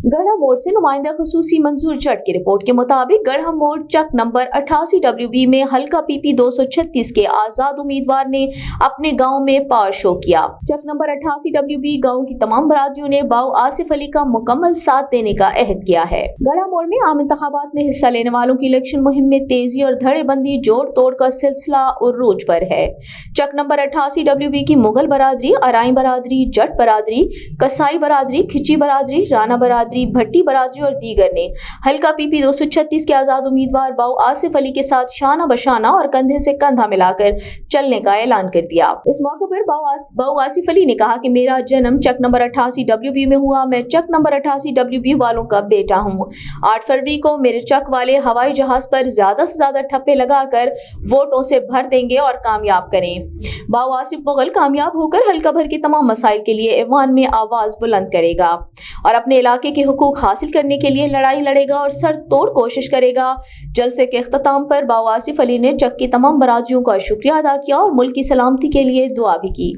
गढ़ा मोड़ से नुमाइंदा खसूसी मंजूर जट की रिपोर्ट के मुताबिक गढ़ा मोड़ चक नंबर 88WB में हल्का PP 236 के आजाद उम्मीदवार ने अपने गांव में पावर शो किया। चक नंबर 88WB गांव की तमाम बरादरियों ने बाऊ आसिफ अली का मुकम्मल साथ देने का अहद किया है। गढ़ा मोड़ में आम इंतखाबात में हिस्सा लेने वालों की इलेक्शन मुहिम में तेजी और धड़ेबंदी जोड़ तोड़ का सिलसिला उरूज पर है। चक नंबर 88WB की मुगल बरादरी, अराई बरादरी, जट बरादरी, कसाई बरादरी, खिची बरादरी, राना बरादरी, भट्टी बरादरी और दीगर ने हल्का PP 236 के आजाद उम्मीदवार बाऊ आसिफ अली के साथ शाना बशाना और कंधे से कंधा मिलाकर चलने का ऐलान कर दिया। इस मौके पर बाऊ आसिफ अली ने कहा कि मेरा जन्म चक नंबर 88WB में हुआ, मैं चक नंबर 88WB वालों का बेटा हूँ। 8 फरवरी को मेरे चक वाले हवाई जहाज पर ज्यादा से ज्यादा ठप्पे लगाकर वोटों से भर देंगे और कामयाब करें। बाऊ आसिफ मुगल कामयाब होकर हल्का भर के तमाम मसाइल के लिए ऐवान में आवाज बुलंद करेगा और अपने इलाके के हुकूक हासिल करने के लिए लड़ाई लड़ेगा और सर तोड़ कोशिश करेगा। जलसे के इख्तिताम पर बाऊ आसिफ अली ने चक की तमाम बरादरियों का शुक्रिया अदा किया और मुल्क की सलामती के लिए दुआ भी की।